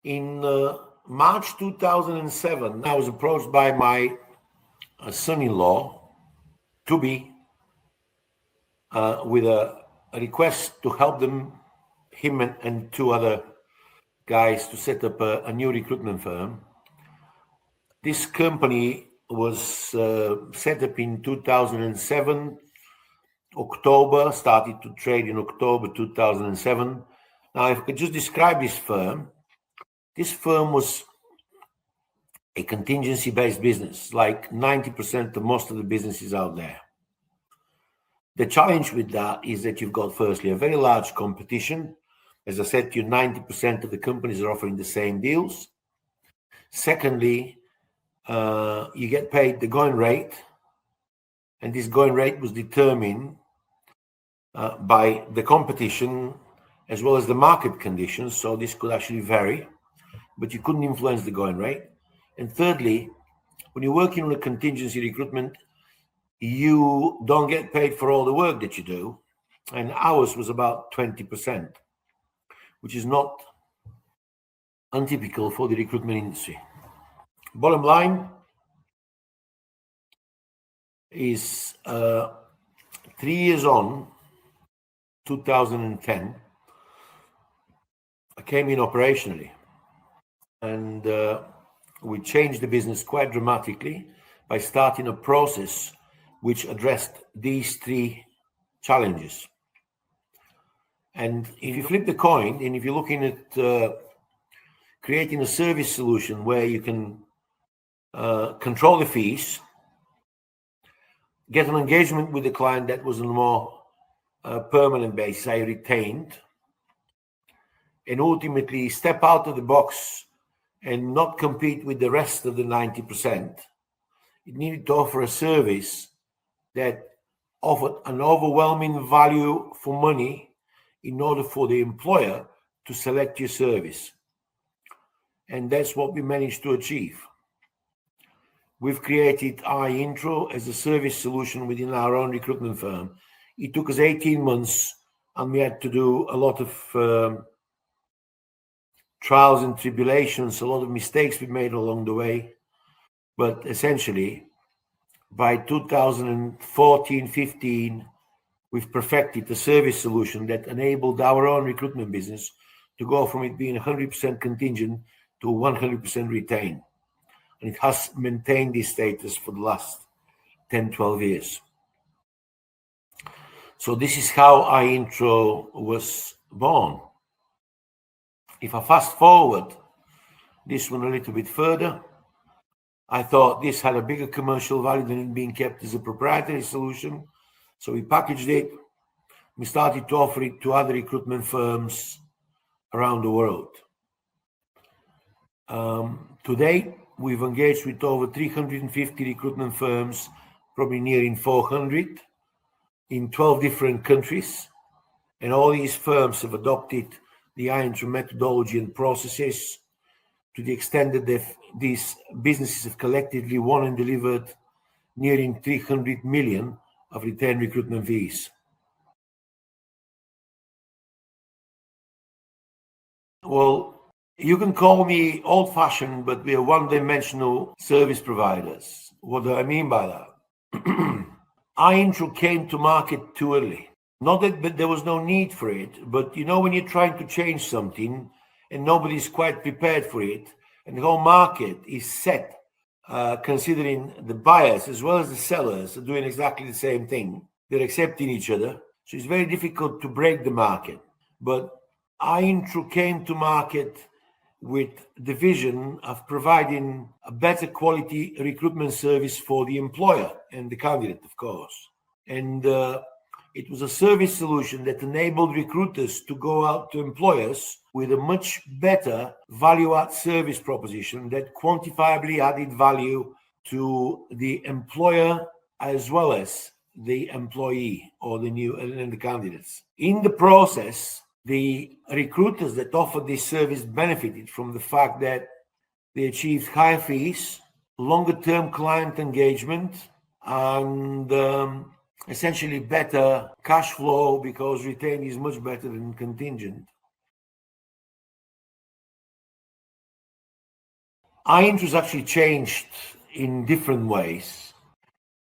In March 2007, I was approached by my son-in-law, to be, with a request to help him and two other guys to set up a new recruitment firm. This company was set up in 2007, October, started to trade in October 2007. Now, if I could just describe this firm was a contingency-based business, like 90% of most of the businesses out there. The challenge with that is that you've got, firstly, a very large competition. As I said to you, 90% of the companies are offering the same deals. Secondly, you get paid the going rate, and this going rate was determined by the competition as well as the market conditions, so this could actually vary, but you couldn't influence the going rate. And thirdly, when you're working on a contingency recruitment, you don't get paid for all the work that you do, and ours was about 20%, which is not untypical for the recruitment industry. Bottom line is 3 years on, 2010, I came in operationally, and we changed the business quite dramatically by starting a process which addressed these three challenges. And if you flip the coin, and if you're looking at creating a service solution where you can control the fees, get an engagement with the client that was on a more permanent basis, I retained, and ultimately step out of the box and not compete with the rest of the 90%. It needed to offer a service that offered an overwhelming value for money in order for the employer to select your service. And that's what we managed to achieve. We've created iIntro as a service solution within our own recruitment firm. It took us 18 months, and we had to do a lot of trials and tribulations, a lot of mistakes we made along the way. But essentially, by 2014-15, we've perfected a service solution that enabled our own recruitment business to go from it being 100% contingent to 100% retained. And it has maintained this status for the last 10, 12 years. So this is how iIntro was born. If I fast forward this one a little bit further, I thought this had a bigger commercial value than it being kept as a proprietary solution. So we packaged it. We started to offer it to other recruitment firms around the world. Today, we've engaged with over 350 recruitment firms, probably nearing 400, in 12 different countries. And all these firms have adopted the iIntro methodology and processes to the extent that these businesses have collectively won and delivered nearing 300 million of retained recruitment fees. Well, you can call me old-fashioned, but we are one-dimensional service providers. What do I mean by that? iIntro came to market too early. Not that there was no need for it, but you know when you're trying to change something and nobody's quite prepared for it, and the whole market is set, considering the buyers as well as the sellers are doing exactly the same thing. They're accepting each other. So it's very difficult to break the market. But iIntro came to market with the vision of providing a better quality recruitment service for the employer and the candidate, of course. And it was a service solution that enabled recruiters to go out to employers with a much better value-add service proposition that quantifiably added value to the employer as well as the employee or the candidates. In the process, the recruiters that offered this service benefited from the fact that they achieved higher fees, longer-term client engagement, and essentially better cash flow because retained is much better than contingent. iIntro has actually changed in different ways.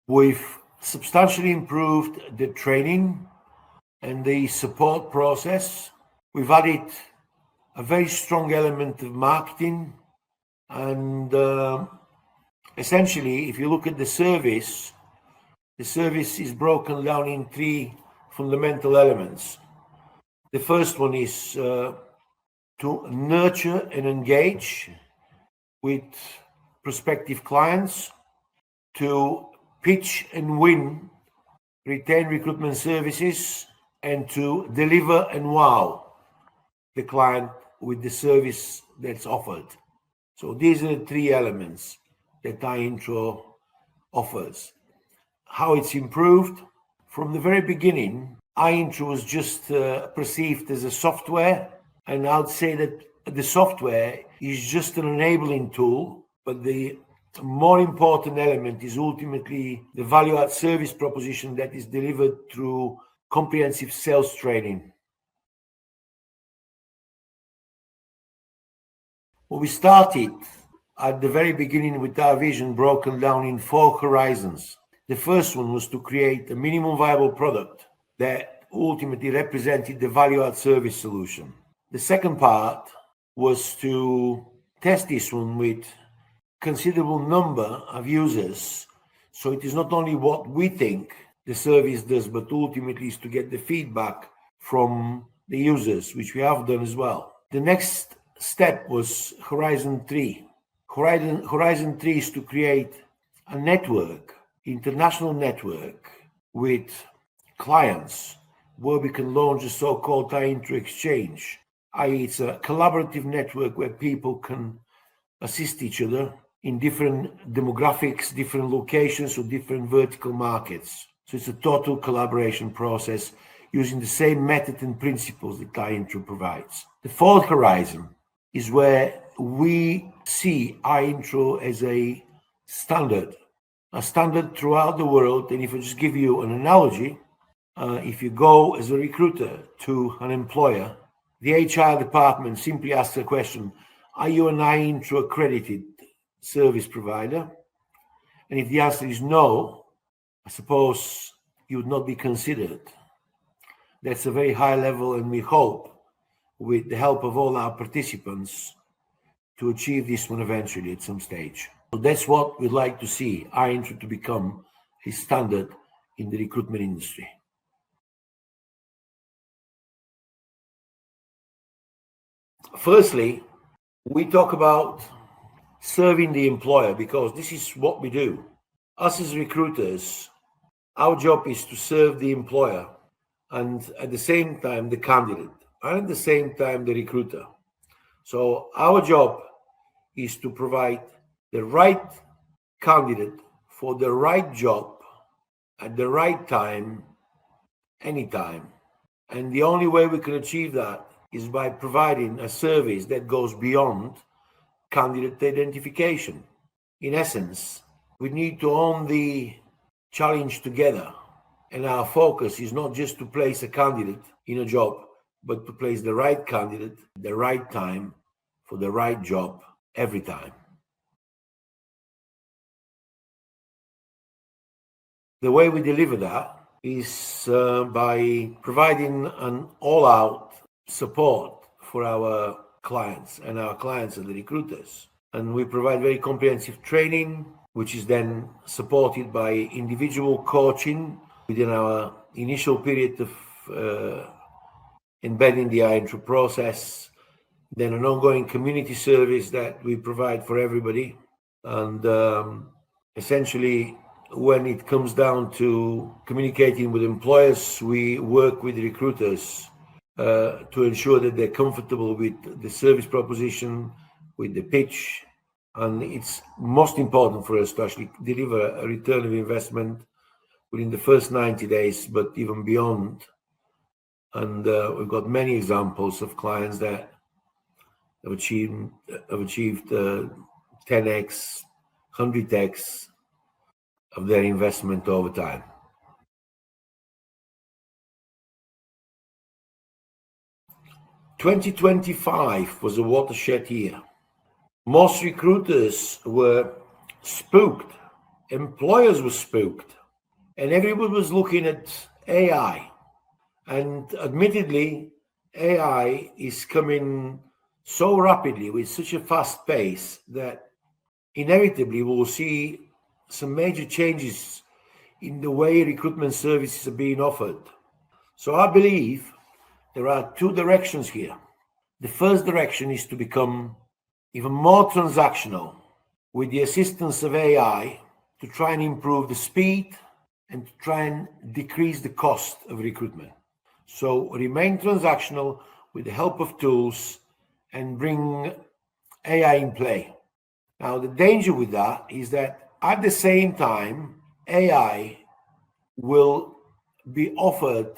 We've substantially improved the training and the support process. We've added a very strong element of marketing, and essentially, if you look at the service is broken down in three fundamental elements. The first one is to nurture and engage with prospective clients, to pitch and win retained recruitment services, and to deliver and wow the client with the service that's offered. So these are the three elements that iIntro offers. How it's improved? From the very beginning, iIntro was just perceived as a software, and I'd say that the software is just an enabling tool, but the more important element is ultimately the value-add service proposition that is delivered through comprehensive sales training. Well, we started at the very beginning with our vision broken down in 4 horizons. The first one was to create a minimum viable product that ultimately represented the value-add service solution. The second part was to test this one with considerable number of users, so it is not only what we think the service does, but ultimately is to get the feedback from the users, which we have done as well. The next step was Horizon 3. Horizon 3 is to create a network, international network with clients where we can launch a so-called iIntro exchange, i.e. it's a collaborative network where people can assist each other in different demographics, different locations, or different vertical markets. So it's a total collaboration process using the same method and principles that iIntro provides. The fourth horizon is where we see iIntro as a standard throughout the world. And if I just give you an analogy, if you go as a recruiter to an employer, the HR department simply asks a question: are you an iIntro accredited service provider? And if the answer is no, I suppose you would not be considered. That's a very high level, and we hope, with the help of all our participants, to achieve this one eventually at some stage. So that's what we'd like to see iIntro to become a standard in the recruitment industry. Firstly, we talk about serving the employer because this is what we do. Us as recruiters, our job is to serve the employer and at the same time the candidate and at the same time the recruiter. So our job is to provide the right candidate for the right job at the right time, anytime. And the only way we can achieve that is by providing a service that goes beyond candidate identification. In essence, we need to own the challenge together. And our focus is not just to place a candidate in a job, but to place the right candidate at the right time for the right job every time. The way we deliver that is by providing an all-out support for our clients, and our clients are the recruiters. And we provide very comprehensive training, which is then supported by individual coaching within our initial period of embedding the iIntro process, then an ongoing community service that we provide for everybody. And essentially, when it comes down to communicating with employers, we work with recruiters to ensure that they're comfortable with the service proposition, with the pitch. And it's most important for us to actually deliver a return of investment within the first 90 days, but even beyond. And we've got many examples of clients that have achieved 10x, 100x of their investment over time. "2025 was a watershed year. most recruiters were spooked, employers were spooked, and everyone was looking at AI. And admittedly, AI is coming so rapidly with such a fast pace that inevitably we'll see some major changes in the way recruitment services are being offered. So I believe there are two directions here. The first direction is to become even more transactional with the assistance of AI to try and improve the speed and to try and decrease the cost of recruitment. So remain transactional with the help of tools and bring AI in play. Now, the danger with that is that at the same time, AI will be offered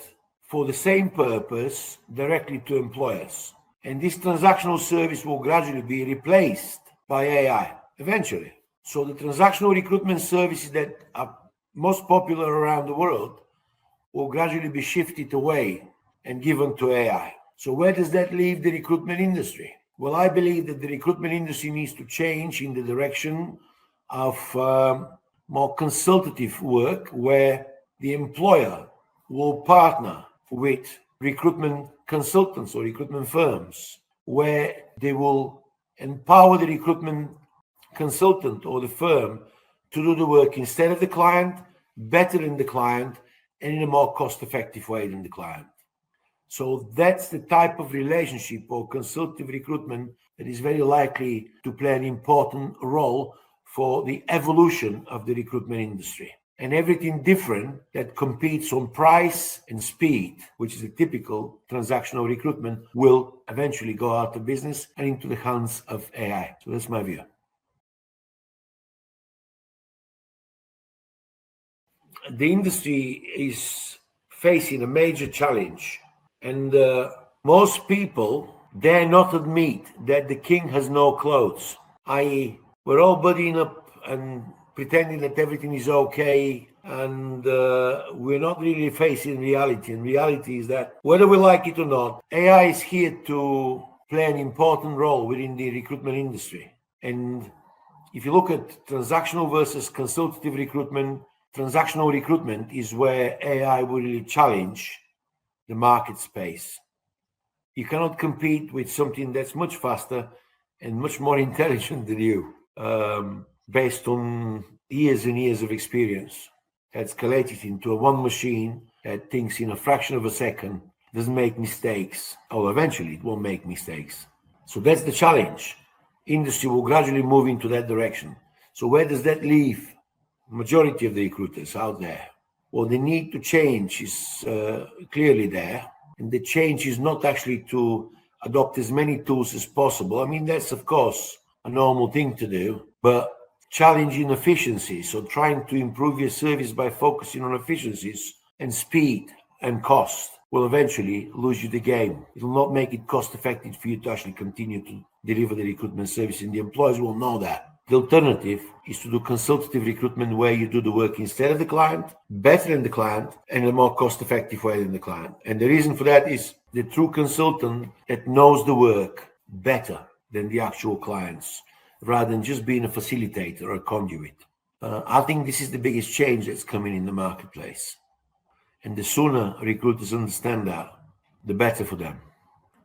for the same purpose directly to employers. And this transactional service will gradually be replaced by AI eventually. So the transactional recruitment services that are most popular around the world will gradually be shifted away and given to AI. So where does that leave the recruitment industry? Well, I believe that the recruitment industry needs to change in the direction of more consultative work where the employer will partner with recruitment consultants or recruitment firms, where they will empower the recruitment consultant or the firm to do the work instead of the client, better than the client, and in a more cost-effective way than the client. So that's the type of relationship or consultative recruitment that is very likely to play an important role for the evolution of the recruitment industry. And everything different that competes on price and speed, which is a typical transactional recruitment, will eventually go out of business and into the hands of AI. So that's my view. The industry is facing a major challenge, and most people dare not admit that the king has no clothes, i.e., we're all buddying up and pretending that everything is okay, and we're not really facing reality. And reality is that whether we like it or not, AI is here to play an important role within the recruitment industry. And if you look at transactional versus consultative recruitment, transactional recruitment is where AI will really challenge the market space. You cannot compete with something that's much faster and much more intelligent than you, based on years and years of experience. That's collated into one machine that thinks in a fraction of a second, doesn't make mistakes, or eventually it won't make mistakes. So that's the challenge. Industry will gradually move into that direction. So where does that leave majority of the recruiters out there? Well, the need to change is clearly there. And the change is not actually to adopt as many tools as possible. I mean, that's, of course, a normal thing to do, but challenging efficiency, so trying to improve your service by focusing on efficiencies and speed and cost, will eventually lose you the game. It will not make it cost effective for you to actually continue to deliver the recruitment service, and the employers will know that. The alternative is to do consultative recruitment where you do the work instead of the client, better than the client, and in a more cost-effective way than the client. And the reason for that is the true consultant that knows the work better than the actual clients, rather than just being a facilitator or a conduit. I think this is the biggest change that's coming in the marketplace. And the sooner recruiters understand that, the better for them.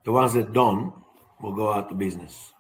The ones that don't will go out of business.